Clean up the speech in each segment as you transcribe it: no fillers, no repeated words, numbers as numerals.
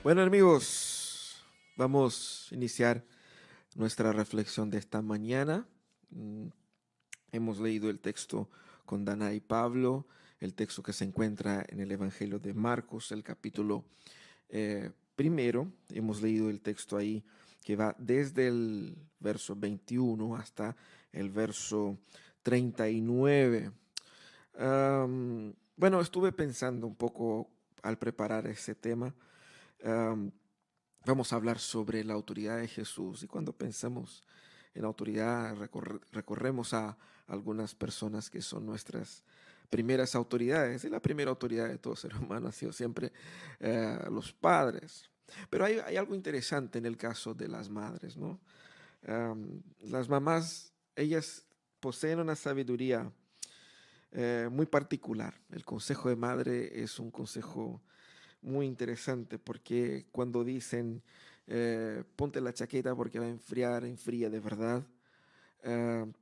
Bueno, amigos, vamos a iniciar nuestra reflexión de esta mañana. Mm, Hemos leído el texto con Dana y Pablo, el texto que se encuentra en el Evangelio de Marcos, el capítulo primero. Hemos leído el texto ahí que va desde el verso 21 hasta el verso 39. Bueno, estuve pensando un poco al preparar ese tema. Am, Vamos a hablar sobre la autoridad de Jesús, y cuando pensamos en autoridad recorremos a algunas personas que son nuestras primeras autoridades, y la primera autoridad de todo ser humano ha sido siempre los padres. Pero hay algo interesante en el caso de las madres, ¿no? Las mamás, ellas poseen una sabiduría muy particular. El consejo de madre es un consejo muy interesante, porque cuando dicen ponte la chaqueta porque va a enfriar, enfría de verdad.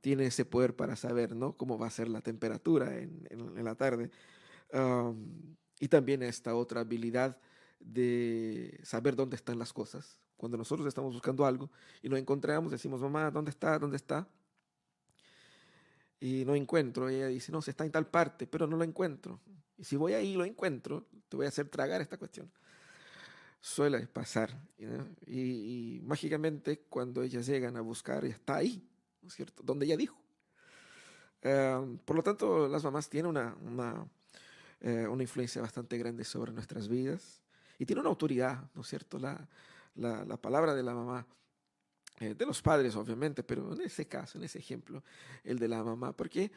Tiene ese poder para saber, ¿no?, cómo va a ser la temperatura en la tarde. Y también esta otra habilidad de saber dónde están las cosas. Cuando nosotros estamos buscando algo y lo encontramos, decimos, mamá, ¿dónde está? ¿Dónde está? Y no encuentro. Y ella dice, no, se está en tal parte, pero no lo encuentro. Y si voy ahí y lo encuentro, te voy a hacer tragar esta cuestión. Suele pasar, ¿no? Y mágicamente cuando ellas llegan a buscar, ya está ahí, ¿no es cierto? Donde ella dijo. Por lo tanto, las mamás tienen una influencia bastante grande sobre nuestras vidas, y tiene una autoridad, ¿no es cierto? La palabra de la mamá, de los padres obviamente, pero en ese caso, en ese ejemplo, el de la mamá, porque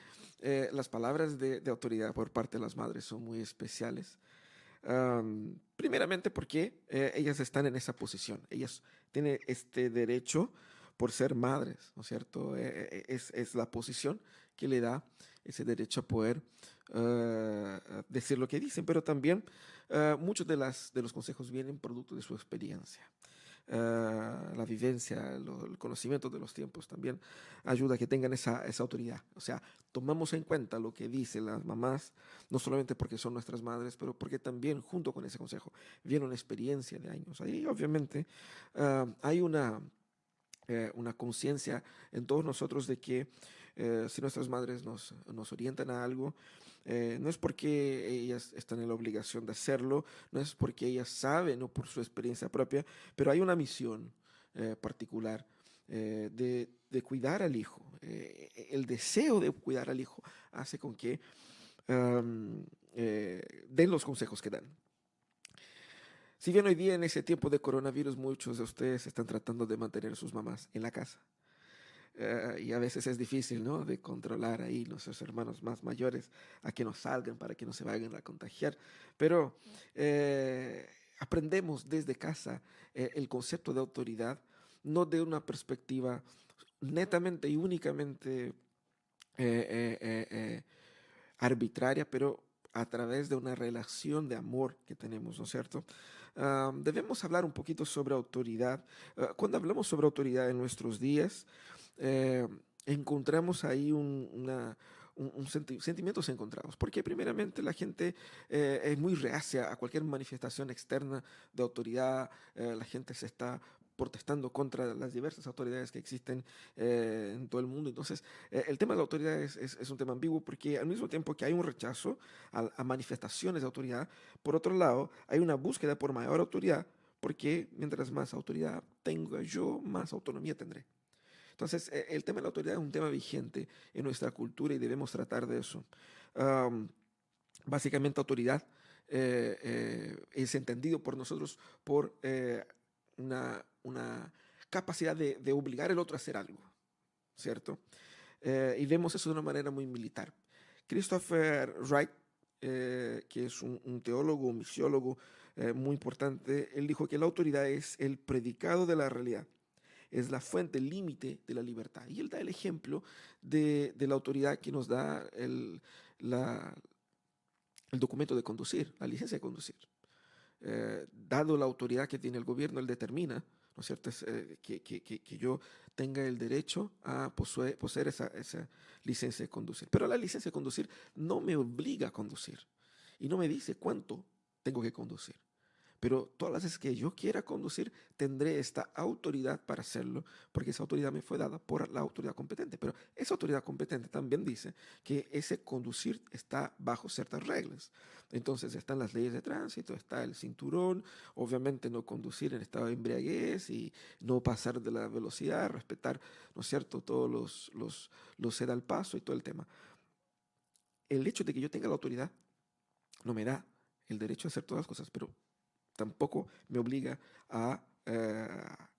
las palabras de autoridad por parte de las madres son muy especiales. Primeramente porque ellas están en esa posición, ellas tienen este derecho por ser madres, ¿no es cierto? Es la posición que le da ese derecho a poder decir lo que dicen, pero también muchos de los consejos vienen producto de su experiencia. La vivencia, el conocimiento de los tiempos también ayuda a que tengan esa autoridad. O sea, tomamos en cuenta lo que dicen las mamás, no solamente porque son nuestras madres, pero porque también junto con ese consejo viene una experiencia de años. Ahí obviamente hay una conciencia en todos nosotros de que si nuestras madres nos orientan a algo, no es porque ellas están en la obligación de hacerlo, no es porque ellas saben o por su experiencia propia, pero hay una misión particular de cuidar al hijo. El deseo de cuidar al hijo hace con que den los consejos que dan. Si bien hoy día en ese tiempo de coronavirus muchos de ustedes están tratando de mantener a sus mamás en la casa, y a veces es difícil, ¿no?, de controlar ahí nuestros hermanos más mayores a que no salgan para que no se vayan a contagiar, pero aprendemos desde casa el concepto de autoridad, no de una perspectiva netamente y únicamente arbitraria, pero a través de una relación de amor que tenemos, ¿no es cierto? Debemos hablar un poquito sobre autoridad. Cuando hablamos sobre autoridad en nuestros días, eh, encontramos ahí sentimientos encontrados, porque primeramente la gente es muy reacia a cualquier manifestación externa de autoridad. La gente se está protestando contra las diversas autoridades que existen en todo el mundo. Entonces, el tema de la autoridad es un tema ambiguo, porque al mismo tiempo que hay un rechazo a manifestaciones de autoridad, por otro lado, hay una búsqueda por mayor autoridad, porque mientras más autoridad tenga yo, más autonomía tendré. Entonces, el tema de la autoridad es un tema vigente en nuestra cultura y debemos tratar de eso. Am, Básicamente, autoridad es entendido por nosotros por una capacidad de obligar al otro a hacer algo, ¿cierto? Y vemos eso de una manera muy militar. Christopher Wright, que es un teólogo, un misiólogo muy importante, él dijo que la autoridad es el predicado de la realidad, es la fuente, el límite de la libertad. Y él da el ejemplo de la autoridad que nos da la, el documento de conducir, la licencia de conducir. Dado la autoridad que tiene el gobierno, él determina, ¿no es cierto?, que yo tenga el derecho a poseer esa licencia de conducir. Pero la licencia de conducir no me obliga a conducir y no me dice cuánto tengo que conducir, pero todas las veces que yo quiera conducir, tendré esta autoridad para hacerlo, porque esa autoridad me fue dada por la autoridad competente. Pero esa autoridad competente también dice que ese conducir está bajo ciertas reglas. Entonces están las leyes de tránsito, está el cinturón, obviamente no conducir en estado de embriaguez y no pasar de la velocidad, respetar, ¿no es cierto?, todos los ceda al paso y todo el tema. El hecho de que yo tenga la autoridad no me da el derecho a hacer todas las cosas, pero tampoco me obliga a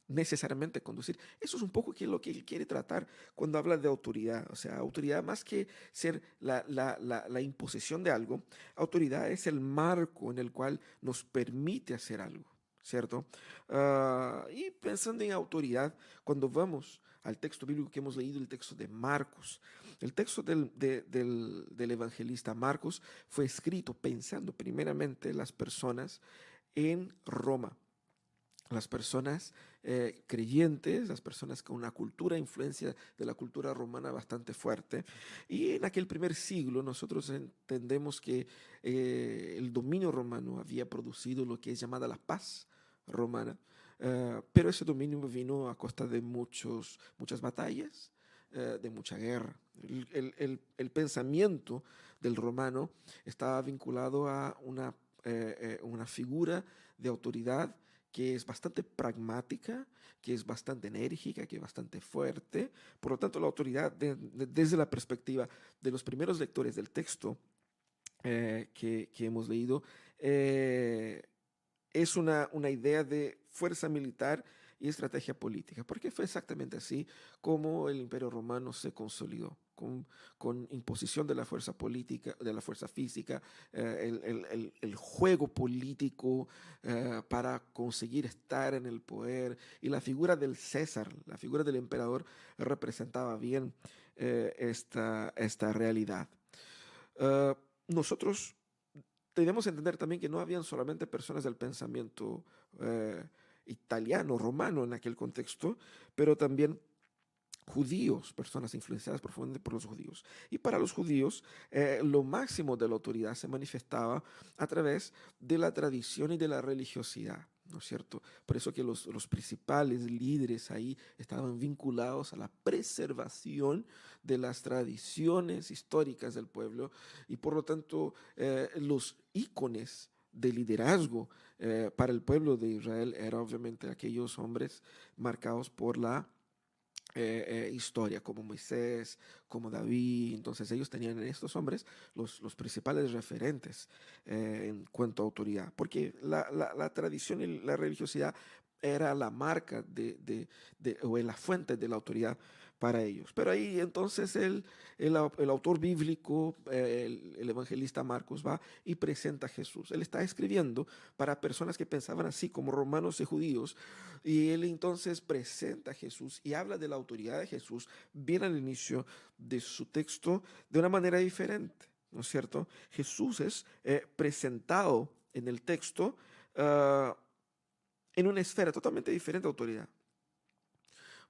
necesariamente conducir. Eso es un poco lo que él quiere tratar cuando habla de autoridad. O sea, autoridad más que ser la imposición de algo, autoridad es el marco en el cual nos permite hacer algo, ¿cierto? Y pensando en autoridad, cuando vamos al texto bíblico que hemos leído, el texto de Marcos, el texto del evangelista Marcos fue escrito pensando primeramente en las personas en Roma. Las personas creyentes, las personas con una cultura, influencia de la cultura romana bastante fuerte. Y en aquel primer siglo nosotros entendemos que el dominio romano había producido lo que es llamada la paz romana. Pero ese dominio vino a costa de muchas batallas, de mucha guerra. El pensamiento del romano estaba vinculado a una figura de autoridad que es bastante pragmática, que es bastante enérgica, que es bastante fuerte. Por lo tanto, la autoridad, desde la perspectiva de los primeros lectores del texto que hemos leído, eh, es una idea de fuerza militar y estrategia política, porque fue exactamente así como el Imperio Romano se consolidó, con imposición de la fuerza política, de la fuerza física, el juego político para conseguir estar en el poder, y la figura del César, la figura del emperador, representaba bien esta realidad. Nosotros debemos entender también que no habían solamente personas del pensamiento italiano, romano en aquel contexto, pero también judíos, personas influenciadas profundamente por los judíos. Y para los judíos, lo máximo de la autoridad se manifestaba a través de la tradición y de la religiosidad, ¿no es cierto? Por eso que los principales líderes ahí estaban vinculados a la preservación de las tradiciones históricas del pueblo, y por lo tanto los ícones de liderazgo para el pueblo de Israel eran obviamente aquellos hombres marcados por la historia, como Moisés, como David. Entonces ellos tenían en estos hombres los principales referentes en cuanto a autoridad, porque la tradición y la religiosidad era la marca o la fuente de la autoridad para ellos. Pero ahí entonces el autor bíblico, el evangelista Marcos, va y presenta a Jesús. Él está escribiendo para personas que pensaban así como romanos y judíos, y él entonces presenta a Jesús y habla de la autoridad de Jesús bien al inicio de su texto de una manera diferente, ¿no es cierto? Jesús es presentado en el texto en una esfera totalmente diferente de autoridad.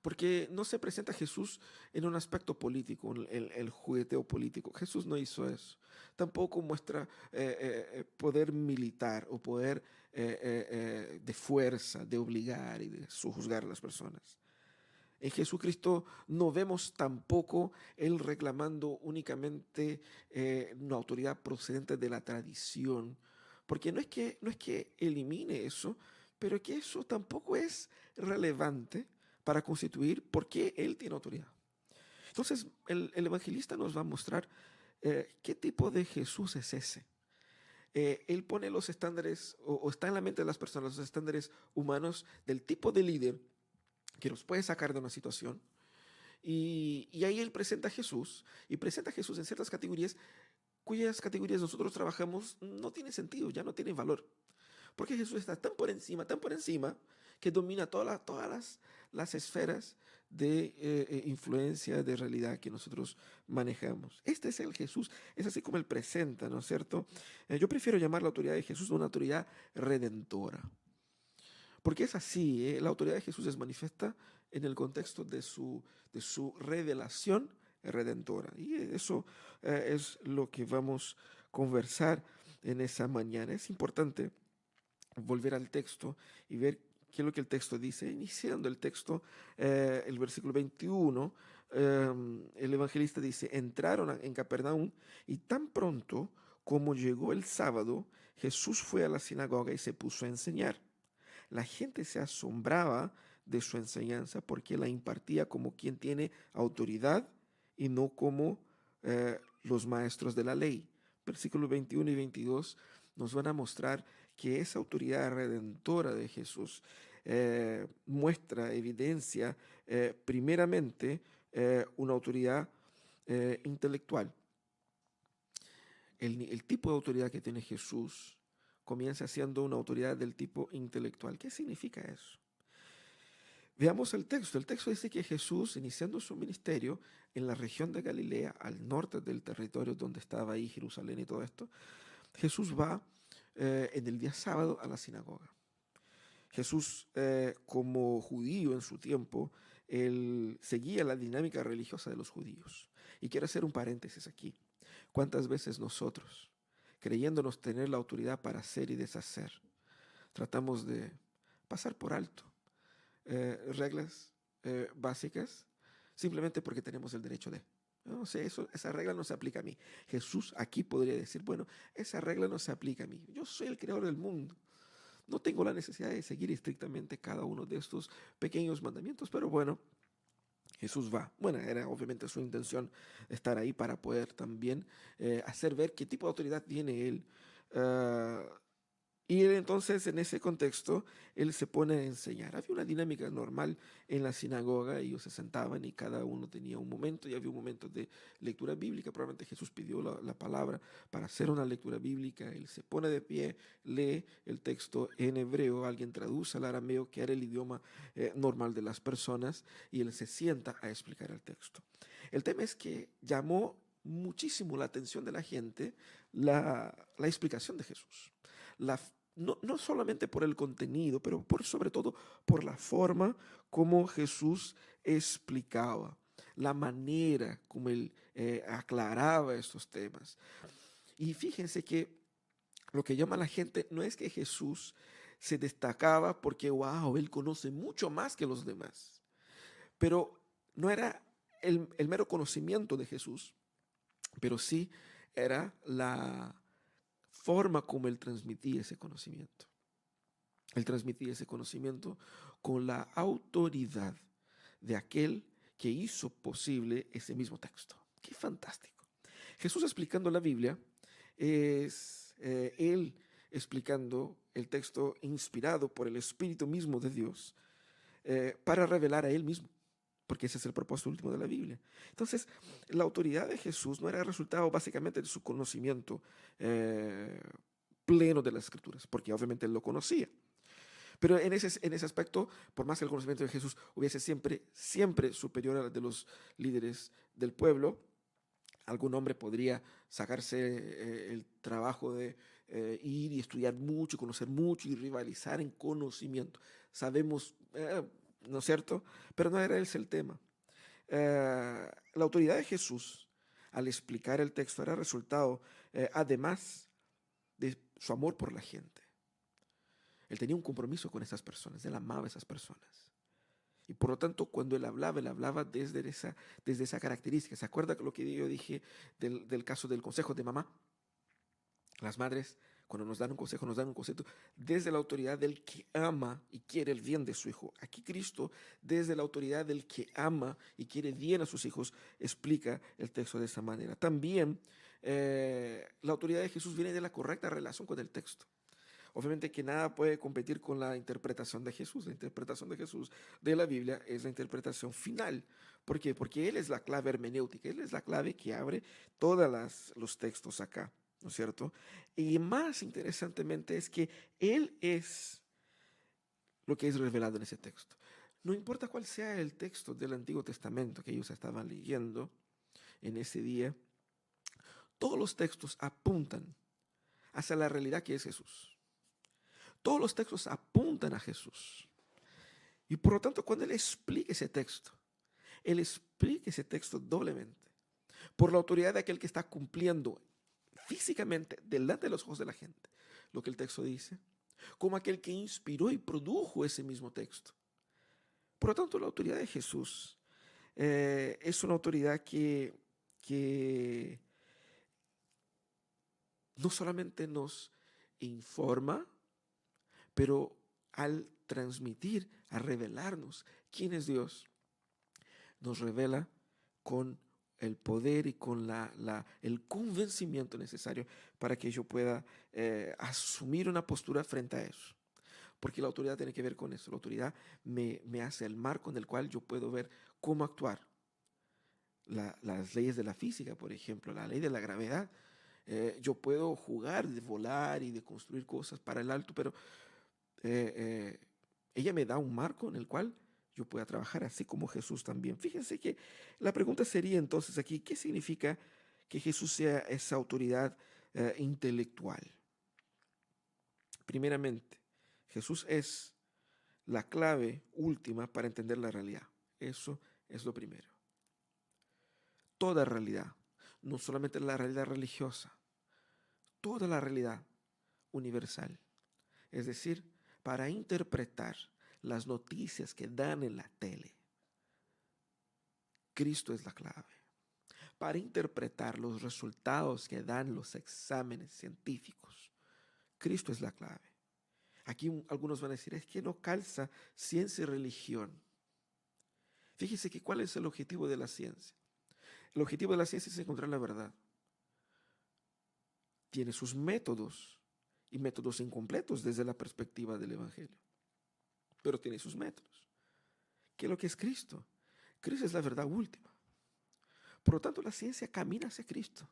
Porque no se presenta a Jesús en un aspecto político, el jugueteo político. Jesús no hizo eso. Tampoco muestra poder militar o poder de fuerza, de obligar y de sojuzgar a las personas. En Jesucristo no vemos tampoco Él reclamando únicamente una autoridad procedente de la tradición, porque no es que elimine eso, pero que eso tampoco es relevante para constituir por qué Él tiene autoridad. Entonces, el evangelista nos va a mostrar qué tipo de Jesús es ese. Él pone los estándares, o está en la mente de las personas, los estándares humanos del tipo de líder que los puede sacar de una situación. Y ahí él presenta a Jesús, y presenta a Jesús en ciertas categorías cuyas categorías nosotros trabajamos no tiene sentido, ya no tienen valor. Porque Jesús está tan por encima, que domina todas las esferas de influencia, de realidad que nosotros manejamos. Este es el Jesús, es así como él presenta, ¿no es cierto? Yo prefiero llamar la autoridad de Jesús una autoridad redentora. Porque es así, la autoridad de Jesús es manifiesta en el contexto de su revelación redentora. Y eso es lo que vamos a conversar en esa mañana. Es importante volver al texto y ver qué es lo que el texto dice. Iniciando el texto, el versículo 21, el evangelista dice, entraron en Capernaum y tan pronto como llegó el sábado, Jesús fue a la sinagoga y se puso a enseñar. La gente se asombraba de su enseñanza porque la impartía como quien tiene autoridad y no como los maestros de la ley. Versículos 21 y 22 nos van a mostrar que esa autoridad redentora de Jesús muestra, evidencia, primeramente, una autoridad intelectual. El tipo de autoridad que tiene Jesús comienza siendo una autoridad del tipo intelectual. ¿Qué significa eso? Veamos el texto. El texto dice que Jesús, iniciando su ministerio en la región de Galilea, al norte del territorio donde estaba ahí Jerusalén y todo esto, Jesús va en el día sábado a la sinagoga. Jesús, como judío en su tiempo, él seguía la dinámica religiosa de los judíos. Y quiero hacer un paréntesis aquí. ¿Cuántas veces nosotros, creyéndonos tener la autoridad para hacer y deshacer, tratamos de pasar por alto reglas básicas simplemente porque tenemos el derecho de? No sé, esa regla no se aplica a mí. Jesús aquí podría decir, bueno, esa regla no se aplica a mí. Yo soy el creador del mundo. No tengo la necesidad de seguir estrictamente cada uno de estos pequeños mandamientos, pero bueno, Jesús va. Bueno, era obviamente su intención estar ahí para poder también hacer ver qué tipo de autoridad tiene él. Uh, y él, entonces, en ese contexto, él se pone a enseñar. Había una dinámica normal en la sinagoga, ellos se sentaban y cada uno tenía un momento, y había un momento de lectura bíblica. Probablemente Jesús pidió la palabra para hacer una lectura bíblica. Él se pone de pie, lee el texto en hebreo, alguien traduce al arameo, que era el idioma normal de las personas, y él se sienta a explicar el texto. El tema es que llamó muchísimo la atención de la gente la explicación de Jesús. No solamente por el contenido, pero sobre todo por la forma como Jesús explicaba, la manera como él aclaraba estos temas. Y fíjense que lo que llama a la gente no es que Jesús se destacaba porque, wow, él conoce mucho más que los demás, pero no era el mero conocimiento de Jesús, pero sí era la forma como él transmitía ese conocimiento. Él transmitía ese conocimiento con la autoridad de aquel que hizo posible ese mismo texto. ¡Qué fantástico! Jesús explicando la Biblia es él explicando el texto inspirado por el Espíritu mismo de Dios para revelar a él mismo, porque ese es el propósito último de la Biblia. Entonces, la autoridad de Jesús no era el resultado básicamente de su conocimiento pleno de las Escrituras, porque obviamente él lo conocía. Pero en ese aspecto, por más que el conocimiento de Jesús hubiese siempre superior al de los líderes del pueblo, algún hombre podría sacarse el trabajo de ir y estudiar mucho, conocer mucho y rivalizar en conocimiento. Sabemos, ¿no es cierto? Pero no era ese el tema. La autoridad de Jesús, al explicar el texto, era resultado, además de su amor por la gente. Él tenía un compromiso con esas personas, él amaba a esas personas. Y por lo tanto, cuando él hablaba desde esa característica. ¿Se acuerda lo que yo dije del caso del consejo de mamá? Las madres, cuando nos dan un consejo desde la autoridad del que ama y quiere el bien de su hijo. Aquí Cristo, desde la autoridad del que ama y quiere bien a sus hijos, explica el texto de esa manera. También la autoridad de Jesús viene de la correcta relación con el texto. Obviamente que nada puede competir con la interpretación de Jesús. La interpretación de Jesús de la Biblia es la interpretación final. ¿Por qué? Porque Él es la clave hermenéutica, Él es la clave que abre todos los textos acá, ¿no es cierto? Y más interesantemente es que Él es lo que es revelado en ese texto. No importa cuál sea el texto del Antiguo Testamento que ellos estaban leyendo en ese día, todos los textos apuntan hacia la realidad que es Jesús. Todos los textos apuntan a Jesús. Y por lo tanto, cuando Él explica ese texto doblemente, por la autoridad de aquel que está cumpliendo físicamente delante de los ojos de la gente lo que el texto dice. como aquel que inspiró y produjo ese mismo texto. Por lo tanto, la autoridad de Jesús es una autoridad que no solamente nos informa, pero al transmitir, a revelarnos quién es Dios, nos revela con el poder y con el convencimiento necesario para que yo pueda asumir una postura frente a eso. Porque la autoridad tiene que ver con eso. La autoridad me hace el marco en el cual yo puedo ver cómo actuar. Las leyes de la física, por ejemplo, la ley de la gravedad. Yo puedo jugar de volar y de construir cosas para el alto, pero ella me da un marco en el cual yo pueda trabajar así como Jesús también. Fíjense que la pregunta sería entonces aquí, ¿qué significa que Jesús sea esa autoridad intelectual? Primeramente, Jesús es la clave última para entender la realidad. Eso es lo primero. Toda realidad, no solamente la realidad religiosa, toda la realidad universal. Es decir, para interpretar las noticias que dan en la tele, Cristo es la clave. Para interpretar los resultados que dan los exámenes científicos, Cristo es la clave. Aquí algunos van a decir, es que no calza ciencia y religión. Fíjese que ¿cuál es el objetivo de la ciencia? El objetivo de la ciencia es encontrar la verdad. Tiene sus métodos y métodos incompletos desde la perspectiva del Evangelio, pero tiene sus métodos. ¿Qué es lo que es Cristo? Cristo es la verdad última. Por lo tanto, la ciencia camina hacia Cristo.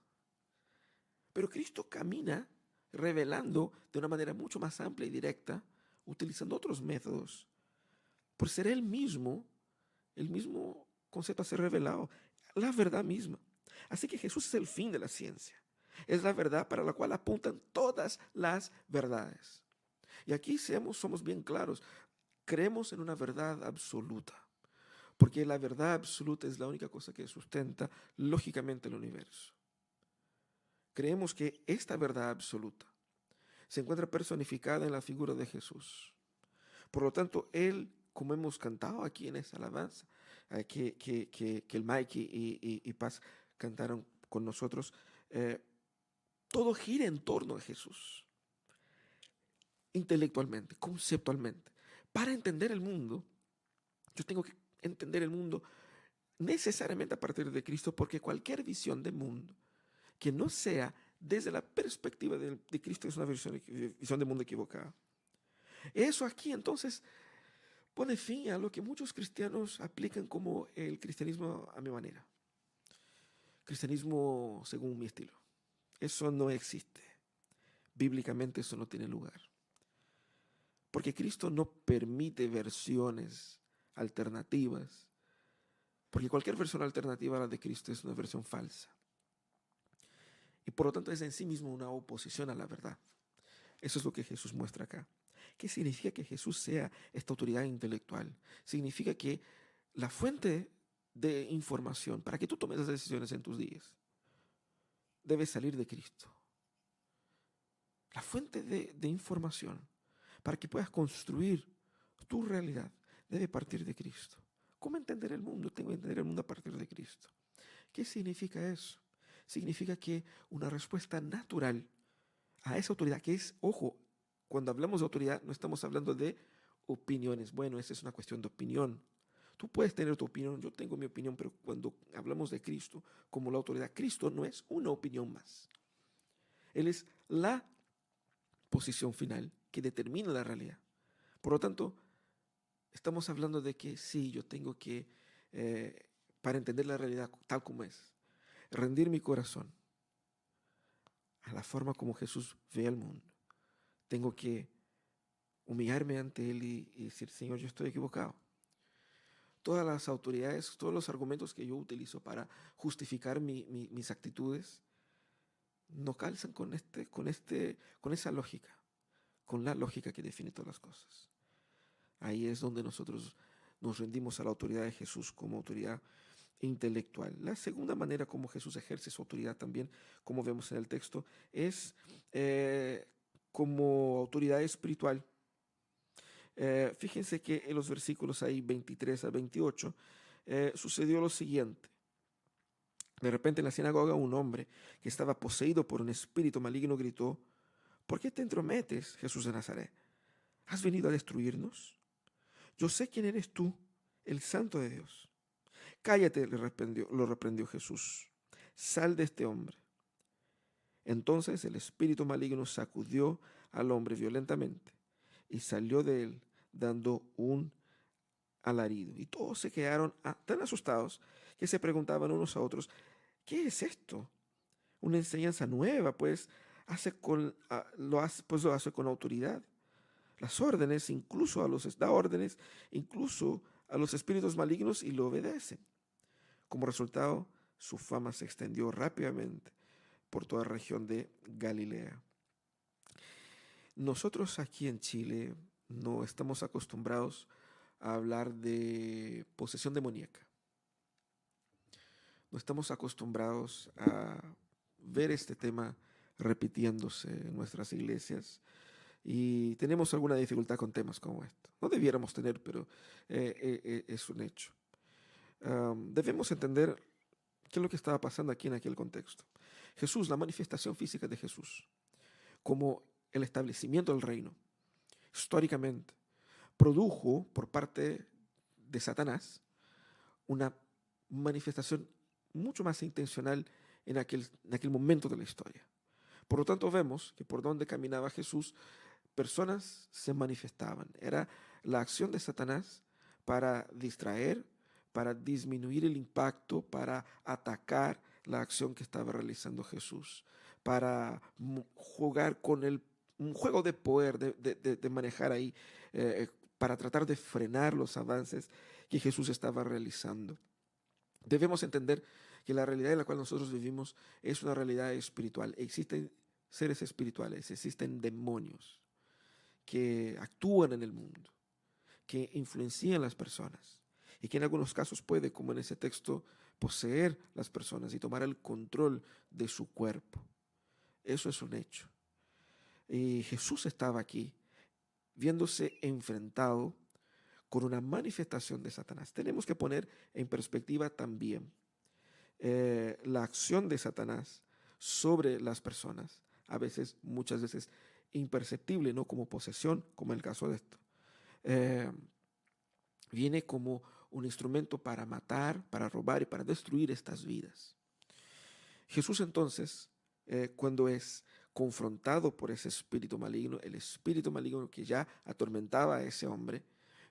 Pero Cristo camina revelando de una manera mucho más amplia y directa, utilizando otros métodos, por ser el mismo concepto a ser revelado, la verdad misma. Así que Jesús es el fin de la ciencia. Es la verdad para la cual apuntan todas las verdades. Y aquí somos bien claros. Creemos en una verdad absoluta, porque la verdad absoluta es la única cosa que sustenta lógicamente el universo. Creemos que esta verdad absoluta se encuentra personificada en la figura de Jesús. Por lo tanto, Él, como hemos cantado aquí en esta alabanza, que el Mike y Paz cantaron con nosotros, todo gira en torno a Jesús, intelectualmente, conceptualmente. Para entender el mundo, yo tengo que entender el mundo necesariamente a partir de Cristo, porque cualquier visión de mundo que no sea desde la perspectiva de Cristo es una visión de mundo equivocada. Eso aquí entonces pone fin a lo que muchos cristianos aplican como el cristianismo a mi manera. Cristianismo según mi estilo. Eso no existe. Bíblicamente eso no tiene lugar. Porque Cristo no permite versiones alternativas. Porque cualquier versión alternativa a la de Cristo es una versión falsa. Y por lo tanto es en sí mismo una oposición a la verdad. Eso es lo que Jesús muestra acá. ¿Qué significa que Jesús sea esta autoridad intelectual? Significa que la fuente de información para que tú tomes las decisiones en tus días debe salir de Cristo. La fuente de información para que puedas construir tu realidad debe partir de Cristo. ¿Cómo entender el mundo? Tengo que entender el mundo a partir de Cristo. ¿Qué significa eso? Significa que una respuesta natural a esa autoridad, que es, ojo, cuando hablamos de autoridad no estamos hablando de opiniones. Bueno, esa es una cuestión de opinión. Tú puedes tener tu opinión, yo tengo mi opinión, pero cuando hablamos de Cristo como la autoridad, Cristo no es una opinión más. Él es la posición final que determina la realidad. Por lo tanto, estamos hablando de que sí, yo tengo que, para entender la realidad tal como es, rendir mi corazón a la forma como Jesús ve el mundo. Tengo que humillarme ante Él y decir, Señor, yo estoy equivocado. Todas las autoridades, todos los argumentos que yo utilizo para justificar mis actitudes no calzan con esa lógica, con la lógica que define todas las cosas. Ahí es donde nosotros nos rendimos a la autoridad de Jesús como autoridad intelectual. La segunda manera como Jesús ejerce su autoridad también, como vemos en el texto, es como autoridad espiritual. Fíjense que en los versículos ahí 23 a 28 sucedió lo siguiente. De repente en la sinagoga un hombre que estaba poseído por un espíritu maligno gritó: ¿Por qué te entrometes, Jesús de Nazaret? ¿Has venido a destruirnos? Yo sé quién eres tú, el Santo de Dios. Cállate, lo reprendió Jesús. Sal de este hombre. Entonces el espíritu maligno sacudió al hombre violentamente y salió de él dando un alarido. Y todos se quedaron tan asustados que se preguntaban unos a otros: ¿qué es esto? Una enseñanza nueva, pues lo hace con autoridad. Las órdenes, da órdenes, incluso a los espíritus malignos, y lo obedecen. Como resultado, su fama se extendió rápidamente por toda la región de Galilea. Nosotros aquí en Chile no estamos acostumbrados a hablar de posesión demoníaca. No estamos acostumbrados a ver este tema repitiéndose en nuestras iglesias, y tenemos alguna dificultad con temas como esto. No debiéramos tener, pero es un hecho. Debemos entender qué es lo que estaba pasando aquí en aquel contexto. Jesús, la manifestación física de Jesús, como el establecimiento del reino, históricamente, produjo por parte de Satanás una manifestación mucho más intencional en aquel momento de la historia. Por lo tanto, vemos que por donde caminaba Jesús, personas se manifestaban. Era la acción de Satanás para distraer, para disminuir el impacto, para atacar la acción que estaba realizando Jesús, para jugar con un juego de poder, de manejar ahí, para tratar de frenar los avances que Jesús estaba realizando. Debemos entender que la realidad en la cual nosotros vivimos es una realidad espiritual. Existen seres espirituales, existen demonios que actúan en el mundo, que influencian a las personas y que en algunos casos puede, como en ese texto, poseer las personas y tomar el control de su cuerpo. Eso es un hecho. Y Jesús estaba aquí viéndose enfrentado con una manifestación de Satanás. Tenemos que poner en perspectiva también la acción de Satanás sobre las personas, muchas veces imperceptible, no como posesión, como el caso de esto. Viene como un instrumento para matar, para robar y para destruir estas vidas. Jesús entonces, cuando es confrontado por ese espíritu maligno, el espíritu maligno que ya atormentaba a ese hombre,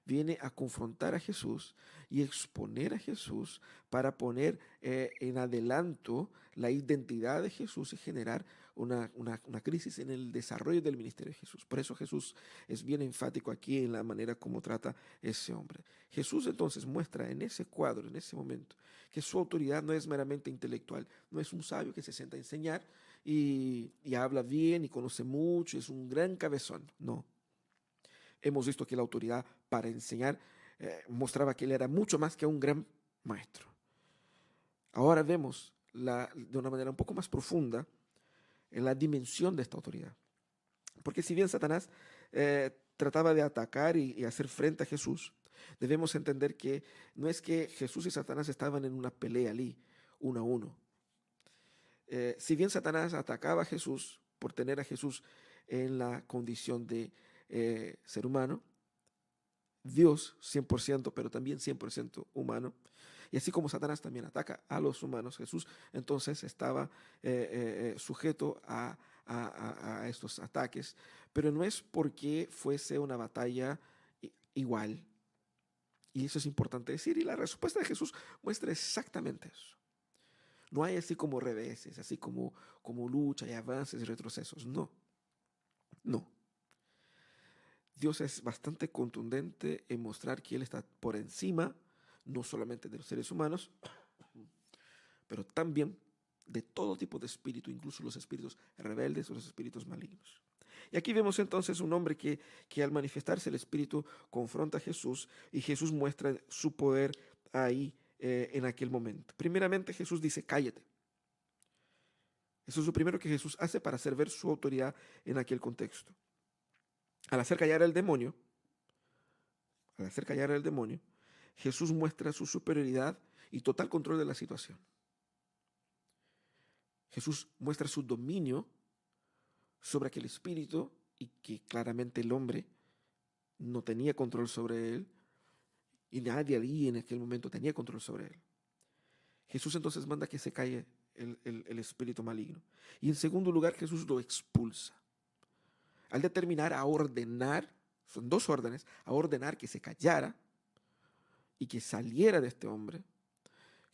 viene a confrontar a Jesús y exponer a Jesús para poner en adelanto la identidad de Jesús y generar una crisis en el desarrollo del ministerio de Jesús. Por eso Jesús es bien enfático aquí en la manera como trata ese hombre. Jesús entonces muestra en ese cuadro, en ese momento, que su autoridad no es meramente intelectual, no es un sabio que se sienta a enseñar y habla bien y conoce mucho, es un gran cabezón, no. Hemos visto que la autoridad para enseñar mostraba que él era mucho más que un gran maestro. Ahora vemos de una manera un poco más profunda la dimensión de esta autoridad. Porque si bien Satanás trataba de atacar y hacer frente a Jesús, debemos entender que no es que Jesús y Satanás estaban en una pelea allí, uno a uno. Si bien Satanás atacaba a Jesús por tener a Jesús en la condición de ser humano, Dios 100%, pero también 100% humano, y así como Satanás también ataca a los humanos, Jesús entonces estaba sujeto a estos ataques, pero no es porque fuese una batalla igual. Y eso es importante decir, y la respuesta de Jesús muestra exactamente eso. No hay así como reveses, así como lucha y avances y retrocesos, no. Dios es bastante contundente en mostrar que Él está por encima, no solamente de los seres humanos, pero también de todo tipo de espíritu, incluso los espíritus rebeldes o los espíritus malignos. Y aquí vemos entonces un hombre que al manifestarse el espíritu confronta a Jesús, y Jesús muestra su poder ahí en aquel momento. Primeramente Jesús dice: cállate. Eso es lo primero que Jesús hace para hacer ver su autoridad en aquel contexto. Al hacer callar al demonio, al hacer callar al demonio, Jesús muestra su superioridad y total control de la situación. Jesús muestra su dominio sobre aquel espíritu y que claramente el hombre no tenía control sobre él y nadie ahí en aquel momento tenía control sobre él. Jesús entonces manda que se calle el espíritu maligno. Y en segundo lugar, Jesús lo expulsa. Al determinar a ordenar, son dos órdenes, a ordenar que se callara y que saliera de este hombre,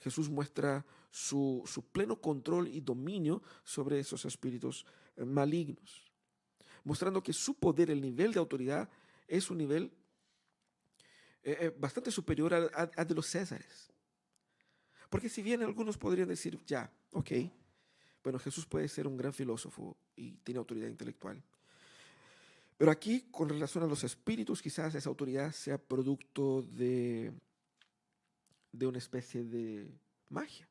Jesús muestra su pleno control y dominio sobre esos espíritus malignos, mostrando que su poder, el nivel de autoridad, es un nivel bastante superior a de los Césares. Porque si bien algunos podrían decir, ya, ok, bueno, Jesús puede ser un gran filósofo y tiene autoridad intelectual. Pero aquí, con relación a los espíritus, quizás esa autoridad sea producto de una especie de magia.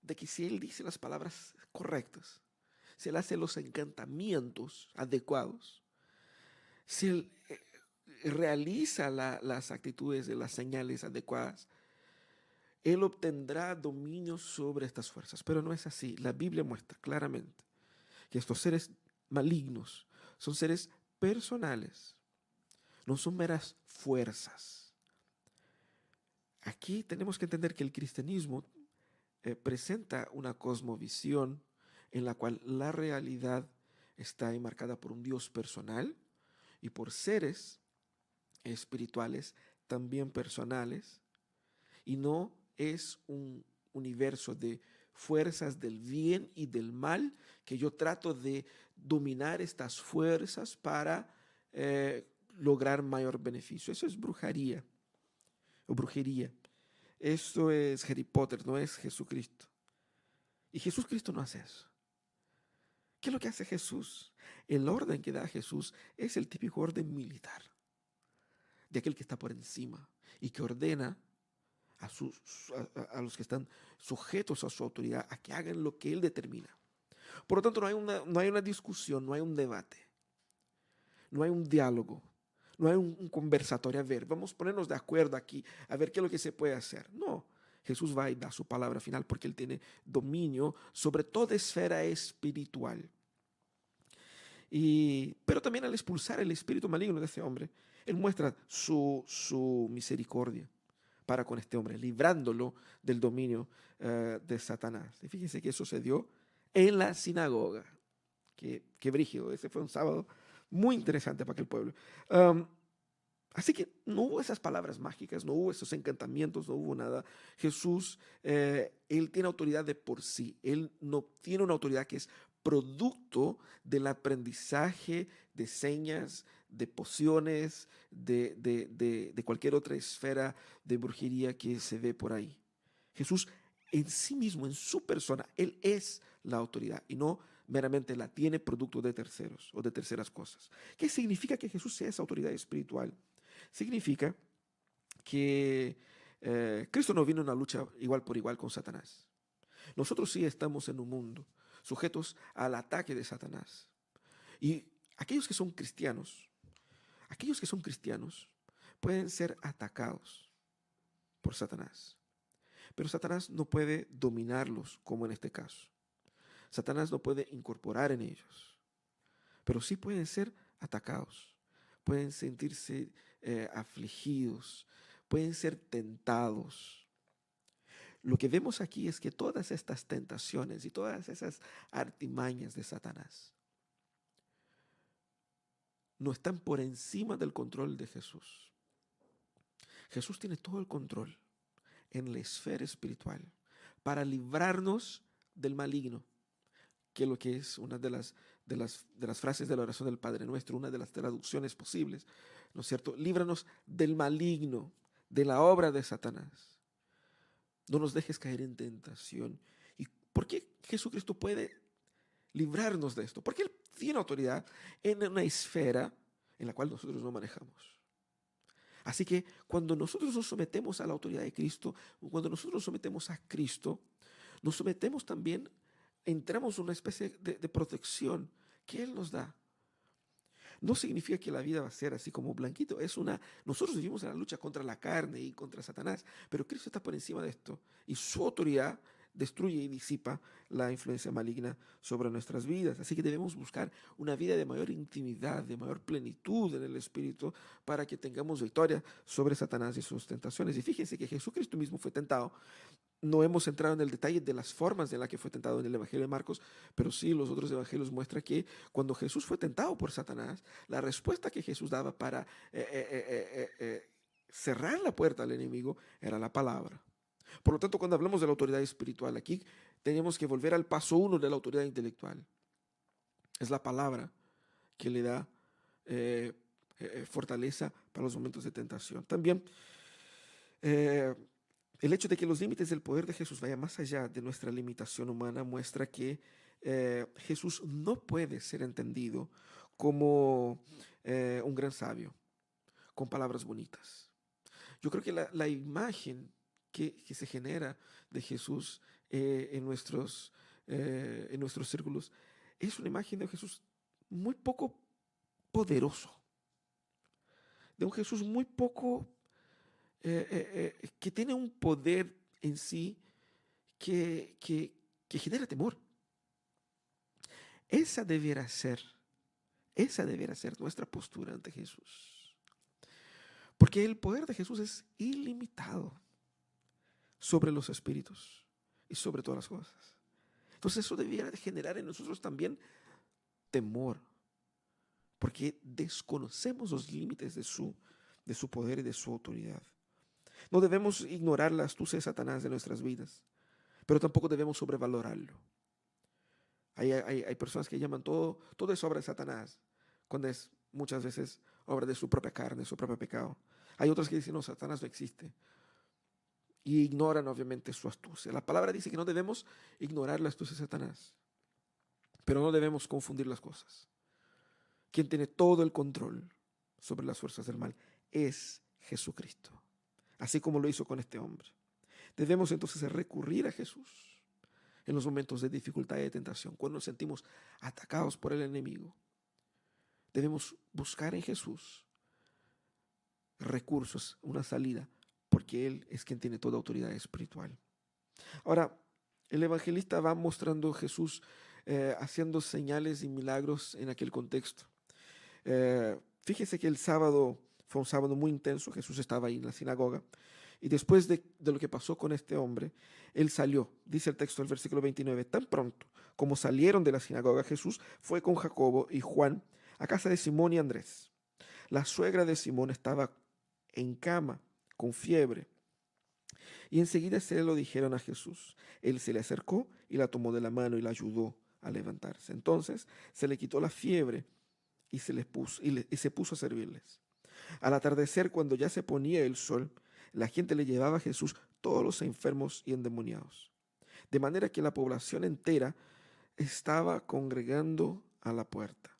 De que si él dice las palabras correctas, si él hace los encantamientos adecuados, si él realiza las actitudes de las señales adecuadas, él obtendrá dominio sobre estas fuerzas. Pero no es así. La Biblia muestra claramente que estos seres malignos son seres personales, no son meras fuerzas. Aquí tenemos que entender que el cristianismo presenta una cosmovisión en la cual la realidad está enmarcada por un Dios personal y por seres espirituales también personales, y no es un universo de fuerzas del bien y del mal que yo trato de dominar estas fuerzas para lograr mayor beneficio. Eso es brujería o brujería. Esto es Harry Potter, no es Jesucristo. Y Jesucristo no hace eso. ¿Qué es lo que hace Jesús? El orden que da Jesús es el típico orden militar, de aquel que está por encima y que ordena a los que están sujetos a su autoridad a que hagan lo que él determina. Por lo tanto, no hay una discusión, no hay un debate, no hay un diálogo, no hay un conversatorio. A ver, vamos a ponernos de acuerdo aquí, a ver qué es lo que se puede hacer. No, Jesús va y da su palabra final porque él tiene dominio sobre toda esfera espiritual. Pero también al expulsar el espíritu maligno de ese hombre, él muestra su misericordia para con este hombre, librándolo del dominio de Satanás. Y fíjense que eso se dio en la sinagoga. Qué brígido, ese fue un sábado muy interesante para aquel pueblo. Así que no hubo esas palabras mágicas, no hubo esos encantamientos, no hubo nada. Jesús, él tiene autoridad de por sí. Él no tiene una autoridad que es producto del aprendizaje de señas, de pociones, de cualquier otra esfera de brujería que se ve por ahí. Jesús en sí mismo, en su persona, él es la autoridad y no meramente la tiene producto de terceros o de terceras cosas. ¿Qué significa que Jesús sea esa autoridad espiritual? Significa que Cristo no vino en una lucha igual por igual con Satanás. Nosotros sí estamos en un mundo sujetos al ataque de Satanás. Y aquellos que son cristianos pueden ser atacados por Satanás. Pero Satanás no puede dominarlos como en este caso. Satanás no puede incorporar en ellos. Pero sí pueden ser atacados. Pueden sentirse afligidos. Pueden ser tentados. Lo que vemos aquí es que todas estas tentaciones y todas esas artimañas de Satanás no están por encima del control de Jesús. Jesús tiene todo el control en la esfera espiritual para librarnos del maligno, que es lo que es una de las frases de la oración del Padre Nuestro, una de las traducciones posibles, ¿no es cierto? Líbranos del maligno, de la obra de Satanás. No nos dejes caer en tentación. ¿Y por qué Jesucristo puede librarnos de esto? Porque Él tiene autoridad en una esfera en la cual nosotros no manejamos. Así que cuando nosotros nos sometemos a la autoridad de Cristo, cuando nosotros nos sometemos a Cristo, nos sometemos también entramos en una especie de protección que Él nos da. No significa que la vida va a ser así como blanquito. Nosotros vivimos en la lucha contra la carne y contra Satanás, pero Cristo está por encima de esto y su autoridad destruye y disipa la influencia maligna sobre nuestras vidas. Así que debemos buscar una vida de mayor intimidad, de mayor plenitud en el Espíritu para que tengamos victoria sobre Satanás y sus tentaciones. Y fíjense que Jesucristo mismo fue tentado. No hemos entrado en el detalle de las formas en las que fue tentado en el Evangelio de Marcos, pero sí los otros evangelios muestran que cuando Jesús fue tentado por Satanás, la respuesta que Jesús daba para cerrar la puerta al enemigo era la palabra. Por lo tanto, cuando hablamos de la autoridad espiritual, aquí tenemos que volver al paso uno de la autoridad intelectual. Es la palabra que le da fortaleza para los momentos de tentación. También el hecho de que los límites del poder de Jesús vayan más allá de nuestra limitación humana muestra que Jesús no puede ser entendido como un gran sabio, con palabras bonitas. Yo creo que la imagen que se genera de Jesús en nuestros círculos es una imagen de un Jesús muy poco poderoso, de un Jesús muy poco que tiene un poder en sí que genera temor. Esa debiera ser, esa debiera ser nuestra postura ante Jesús. Porque el poder de Jesús es ilimitado sobre los espíritus y sobre todas las cosas. Entonces eso debiera de generar en nosotros también temor, porque desconocemos los límites de su poder y de su autoridad. No debemos ignorar la astucia de Satanás de nuestras vidas, pero tampoco debemos sobrevalorarlo. Hay personas que llaman todo es obra de Satanás, cuando es muchas veces obra de su propia carne, su propio pecado. Hay otros que dicen, no, Satanás no existe. Y ignoran obviamente su astucia. La palabra dice que no debemos ignorar la astucia de Satanás, pero no debemos confundir las cosas. Quien tiene todo el control sobre las fuerzas del mal es Jesucristo, así como lo hizo con este hombre. Debemos entonces recurrir a Jesús en los momentos de dificultad y de tentación, cuando nos sentimos atacados por el enemigo. Debemos buscar en Jesús recursos, una salida, porque Él es quien tiene toda autoridad espiritual. Ahora, el evangelista va mostrando a Jesús haciendo señales y milagros en aquel contexto. Fíjese que el sábado fue un sábado muy intenso. Jesús estaba ahí en la sinagoga. Y después de lo que pasó con este hombre, él salió, dice el texto del versículo 29, tan pronto como salieron de la sinagoga, Jesús fue con Jacobo y Juan a casa de Simón y Andrés. La suegra de Simón estaba en cama, con fiebre. Y enseguida se lo dijeron a Jesús. Él se le acercó y la tomó de la mano y la ayudó a levantarse. Entonces se le quitó la fiebre y se puso a servirles. Al atardecer, cuando ya se ponía el sol, la gente le llevaba a Jesús todos los enfermos y endemoniados, de manera que la población entera estaba congregando a la puerta.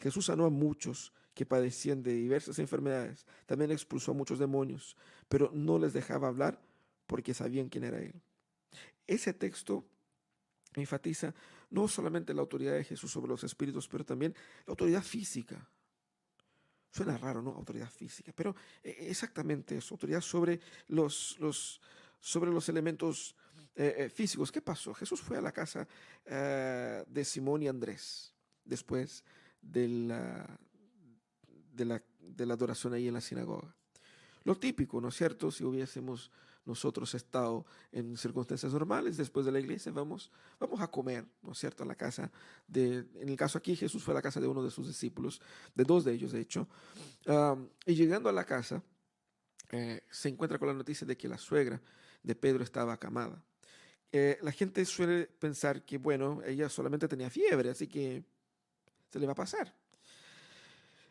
Jesús sanó a muchos que padecían de diversas enfermedades. También expulsó a muchos demonios, pero no les dejaba hablar porque sabían quién era Él. Ese texto enfatiza no solamente la autoridad de Jesús sobre los espíritus, pero también la autoridad física. Suena raro, ¿no? Autoridad física, pero exactamente eso, autoridad sobre los elementos físicos. ¿Qué pasó? Jesús fue a la casa de Simón y Andrés después de de la adoración ahí en la sinagoga. Lo típico, ¿no es cierto? Si hubiésemos nosotros estado en circunstancias normales, después de la iglesia vamos a comer, ¿no es cierto? A la casa en el caso aquí Jesús fue a la casa de uno de sus discípulos, de dos de ellos de hecho, y llegando a la casa se encuentra con la noticia de que la suegra de Pedro estaba acamada. La gente suele pensar que, bueno, ella solamente tenía fiebre, así que se le va a pasar.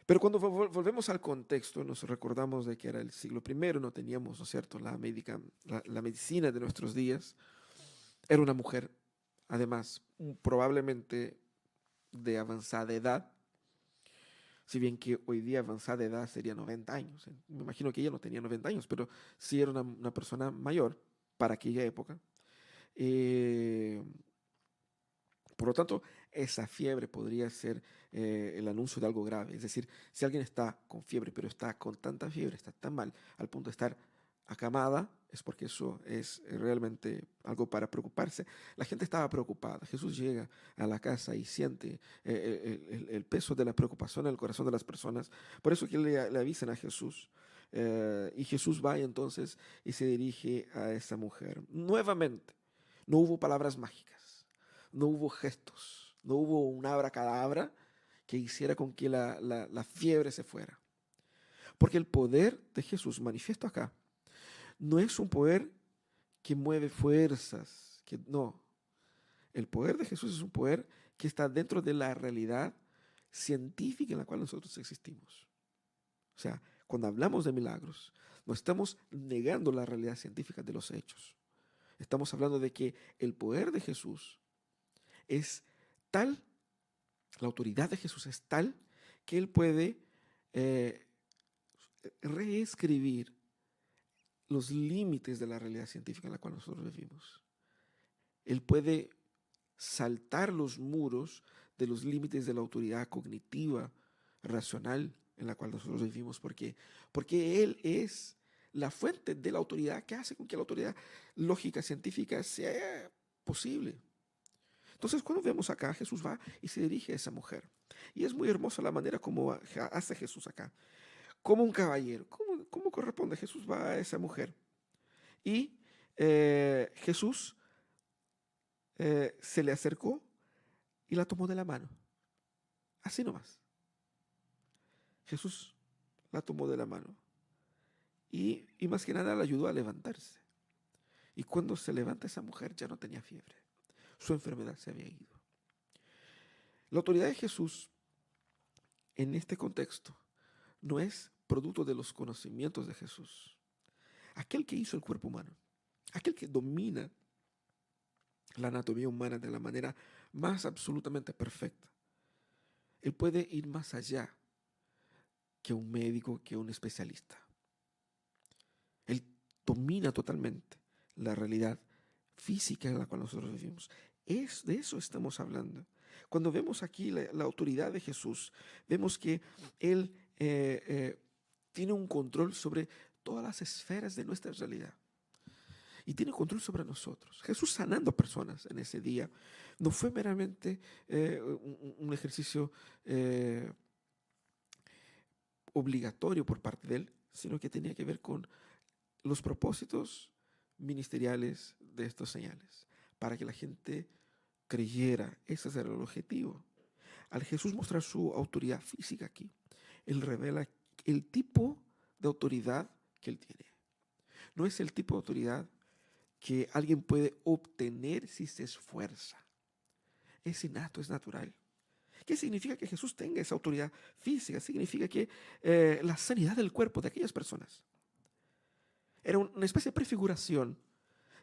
Pero cuando volvemos al contexto, nos recordamos de que era el siglo I, no teníamos, ¿no es cierto?, la medicina de nuestros días. Era una mujer, además, probablemente de avanzada edad, si bien que hoy día avanzada edad sería 90 años. Me imagino que ella no tenía 90 años, pero sí era una persona mayor para aquella época. Por lo tanto, esa fiebre podría ser el anuncio de algo grave. Es decir, si alguien está con fiebre, pero está con tanta fiebre, está tan mal, al punto de estar acamada, es porque eso es realmente algo para preocuparse. La gente estaba preocupada. Jesús llega a la casa y siente el peso de la preocupación en el corazón de las personas. Por eso que le avisan a Jesús. Y Jesús va entonces y se dirige a esa mujer. Nuevamente, no hubo palabras mágicas, no hubo gestos, no hubo un abracadabra que hiciera con que la fiebre se fuera. Porque el poder de Jesús manifiesto acá no es un poder que mueve fuerzas, que no. El poder de Jesús es un poder que está dentro de la realidad científica en la cual nosotros existimos. O sea, cuando hablamos de milagros, no estamos negando la realidad científica de los hechos. Estamos hablando de que el poder de Jesús es tal, la autoridad de Jesús es tal, que Él puede eh, reescribir los límites de la realidad científica en la cual nosotros vivimos. Él puede saltar los muros de los límites de la autoridad cognitiva, racional en la cual nosotros vivimos, porque Él es la fuente de la autoridad que hace con que la autoridad lógica científica sea posible. Entonces, cuando vemos acá, Jesús va y se dirige a esa mujer. Y es muy hermosa la manera como hace Jesús acá. Como un caballero. ¿Cómo corresponde? Jesús va a esa mujer. Y Jesús se le acercó y la tomó de la mano. Así nomás. Jesús la tomó de la mano. Y más que nada la ayudó a levantarse. Y cuando se levanta esa mujer ya no tenía fiebre. Su enfermedad se había ido. La autoridad de Jesús en este contexto no es producto de los conocimientos de Jesús. Aquel que hizo el cuerpo humano, aquel que domina la anatomía humana de la manera más absolutamente perfecta, él puede ir más allá que un médico, que un especialista. Él domina totalmente la realidad física en la cual nosotros vivimos. De eso estamos hablando. Cuando vemos aquí la autoridad de Jesús, vemos que Él tiene un control sobre todas las esferas de nuestra realidad. Y tiene control sobre nosotros. Jesús sanando a personas en ese día no fue meramente un ejercicio obligatorio por parte de Él, sino que tenía que ver con los propósitos ministeriales de estos señales, para que la gente creyera. Ese era el objetivo. Al Jesús mostrar su autoridad física aquí, Él revela el tipo de autoridad que Él tiene. No es el tipo de autoridad que alguien puede obtener si se esfuerza. Es innato, es natural. ¿Qué significa que Jesús tenga esa autoridad física? Significa que la sanidad del cuerpo de aquellas personas era una especie de prefiguración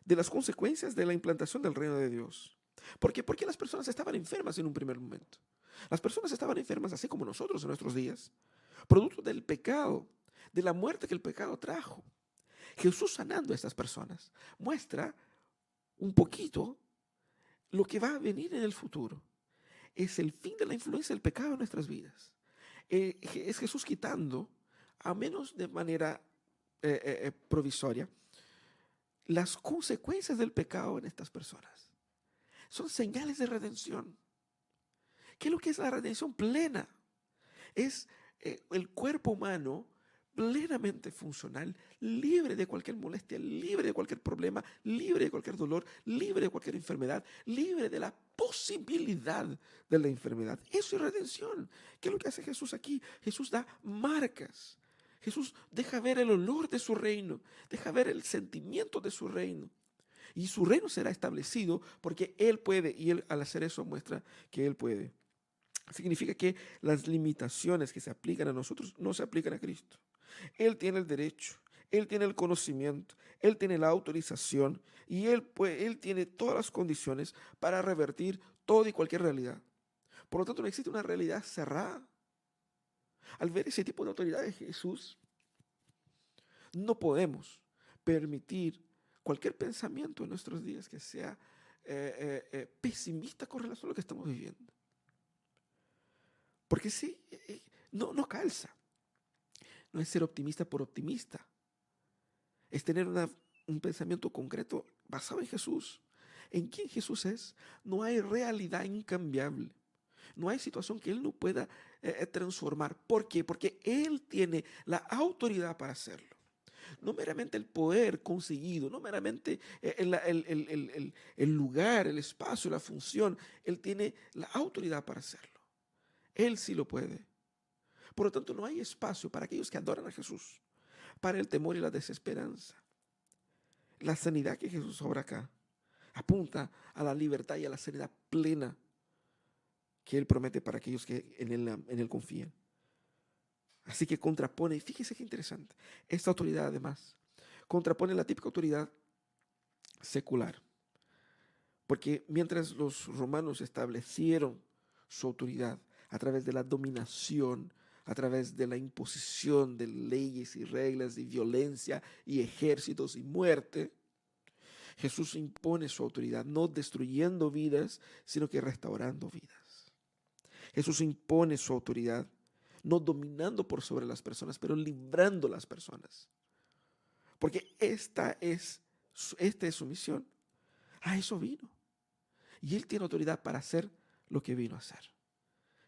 de las consecuencias de la implantación del reino de Dios. ¿Por qué? Porque las personas estaban enfermas en un primer momento. Las personas estaban enfermas así como nosotros en nuestros días, producto del pecado, de la muerte que el pecado trajo. Jesús sanando a estas personas muestra un poquito lo que va a venir en el futuro. Es el fin de la influencia del pecado en nuestras vidas. Es Jesús quitando, a menos de manera provisoria, las consecuencias del pecado en estas personas. Son señales de redención. ¿Qué es lo que es la redención plena? Es el cuerpo humano plenamente funcional, libre de cualquier molestia, libre de cualquier problema, libre de cualquier dolor, libre de cualquier enfermedad, libre de la posibilidad de la enfermedad. Eso es redención. ¿Qué es lo que hace Jesús aquí? Jesús da marcas. Jesús deja ver el olor de su reino, deja ver el sentimiento de su reino. Y su reino será establecido porque Él puede, y Él al hacer eso muestra que Él puede. Significa que las limitaciones que se aplican a nosotros no se aplican a Cristo. Él tiene el derecho, Él tiene el conocimiento, Él tiene la autorización y Él tiene todas las condiciones para revertir toda y cualquier realidad. Por lo tanto, no existe una realidad cerrada. Al ver ese tipo de autoridad de Jesús, no podemos permitir cualquier pensamiento en nuestros días que sea pesimista con relación a lo que estamos viviendo. Porque sí, no calza. No es ser optimista por optimista. Es tener un pensamiento concreto basado en Jesús. ¿En quién Jesús es? No hay realidad incambiable. No hay situación que Él no pueda transformar. ¿Por qué? Porque Él tiene la autoridad para hacerlo. No meramente el poder conseguido, no meramente el lugar, el espacio, la función. Él tiene la autoridad para hacerlo. Él sí lo puede. Por lo tanto, no hay espacio para aquellos que adoran a Jesús, para el temor y la desesperanza. La sanidad que Jesús obra acá apunta a la libertad y a la sanidad plena que Él promete para aquellos que en Él confían. Así que contrapone, fíjese qué interesante, esta autoridad además contrapone la típica autoridad secular. Porque mientras los romanos establecieron su autoridad a través de la dominación, a través de la imposición de leyes y reglas, de violencia y ejércitos y muerte, Jesús impone su autoridad, no destruyendo vidas, sino que restaurando vidas. Jesús impone su autoridad, no dominando por sobre las personas, pero librando las personas. Porque esta es su misión. A eso vino. Y Él tiene autoridad para hacer lo que vino a hacer.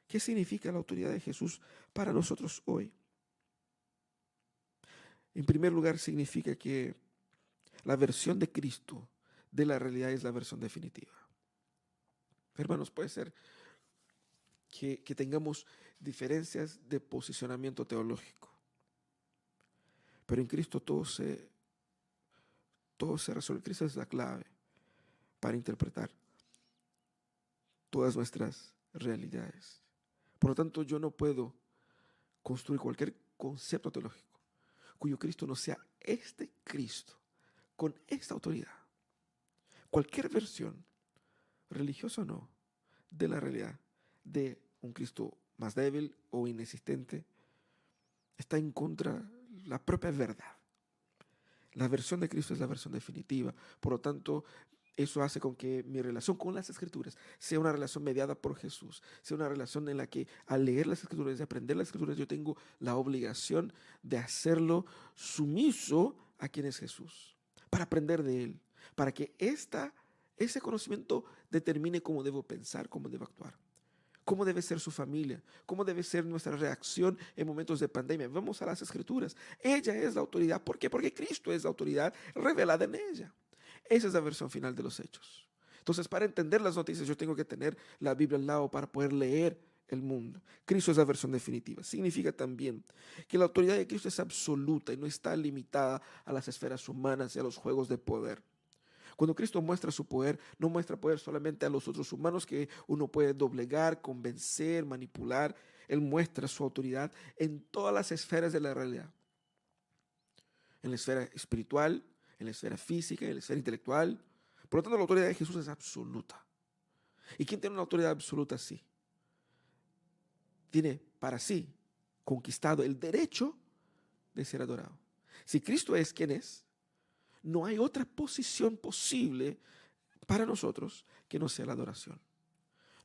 ¿Qué significa la autoridad de Jesús para nosotros hoy? En primer lugar, significa que la versión de Cristo de la realidad es la versión definitiva. Hermanos, puede ser que tengamos diferencias de posicionamiento teológico, pero en Cristo todo se resuelve. Cristo es la clave para interpretar todas nuestras realidades. Por lo tanto, yo no puedo construir cualquier concepto teológico cuyo Cristo no sea este Cristo, con esta autoridad. Cualquier versión, religiosa o no, de la realidad de un Cristo más débil o inexistente, está en contra de la propia verdad. La versión de Cristo es la versión definitiva. Por lo tanto, eso hace con que mi relación con las Escrituras sea una relación mediada por Jesús, sea una relación en la que al leer las Escrituras y aprender las Escrituras yo tengo la obligación de hacerlo sumiso a quien es Jesús, para aprender de Él, para que ese conocimiento determine cómo debo pensar, cómo debo actuar. Cómo debe ser su familia, cómo debe ser nuestra reacción en momentos de pandemia. Vamos a las Escrituras. Ella es la autoridad. ¿Por qué? Porque Cristo es la autoridad revelada en ella. Esa es la versión final de los hechos. Entonces, para entender las noticias, yo tengo que tener la Biblia al lado para poder leer el mundo. Cristo es la versión definitiva. Significa también que la autoridad de Cristo es absoluta y no está limitada a las esferas humanas y a los juegos de poder. Cuando Cristo muestra su poder, no muestra poder solamente a los otros humanos que uno puede doblegar, convencer, manipular. Él muestra su autoridad en todas las esferas de la realidad. En la esfera espiritual, en la esfera física, en la esfera intelectual. Por lo tanto, la autoridad de Jesús es absoluta. ¿Y quién tiene una autoridad absoluta así? Tiene para sí conquistado el derecho de ser adorado. Si Cristo es quien es, no hay otra posición posible para nosotros que no sea la adoración.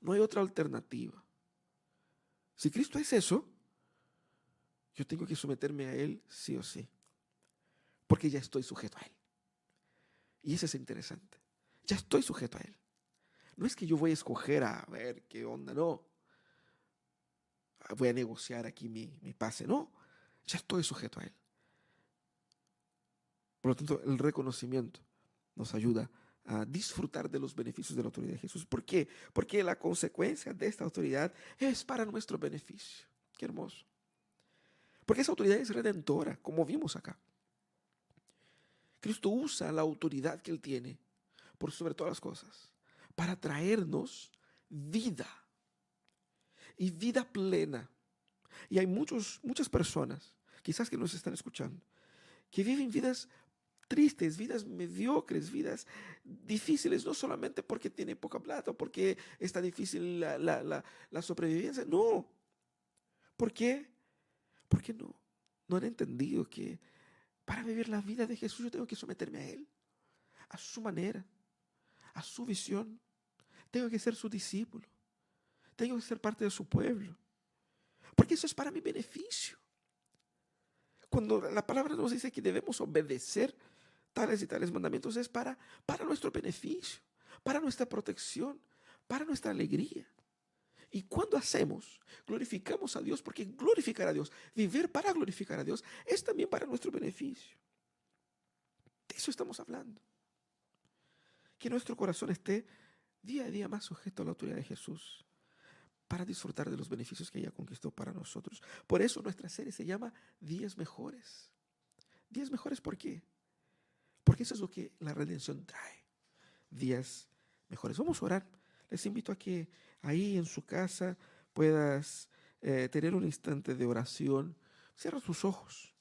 No hay otra alternativa. Si Cristo es eso, yo tengo que someterme a Él sí o sí, porque ya estoy sujeto a Él. Y eso es interesante. Ya estoy sujeto a Él. No es que yo voy a escoger a ver qué onda, no. Voy a negociar aquí mi pase, no. Ya estoy sujeto a Él. Por lo tanto, el reconocimiento nos ayuda a disfrutar de los beneficios de la autoridad de Jesús. ¿Por qué? Porque la consecuencia de esta autoridad es para nuestro beneficio. Qué hermoso. Porque esa autoridad es redentora, como vimos acá. Cristo usa la autoridad que Él tiene por sobre todas las cosas para traernos vida y vida plena. Y hay muchas personas, quizás que nos están escuchando, que viven vidas tristes, vidas mediocres, vidas difíciles, no solamente porque tiene poca plata o porque está difícil la sobrevivencia, no. ¿Por qué? Porque no han entendido que para vivir la vida de Jesús yo tengo que someterme a Él, a su manera, a su visión. Tengo que ser su discípulo. Tengo que ser parte de su pueblo. Porque eso es para mi beneficio. Cuando la palabra nos dice que debemos obedecer tales y tales mandamientos, es para nuestro beneficio, para nuestra protección, para nuestra alegría. Y cuando hacemos, glorificamos a Dios, porque glorificar a Dios, vivir para glorificar a Dios, es también para nuestro beneficio. De eso estamos hablando. Que nuestro corazón esté día a día más sujeto a la autoridad de Jesús, para disfrutar de los beneficios que ella conquistó para nosotros. Por eso nuestra serie se llama Días Mejores. Días mejores, ¿por qué? Porque eso es lo que la redención trae. Días mejores. Vamos a orar. Les invito a que ahí en su casa puedas tener un instante de oración. Cierra tus ojos.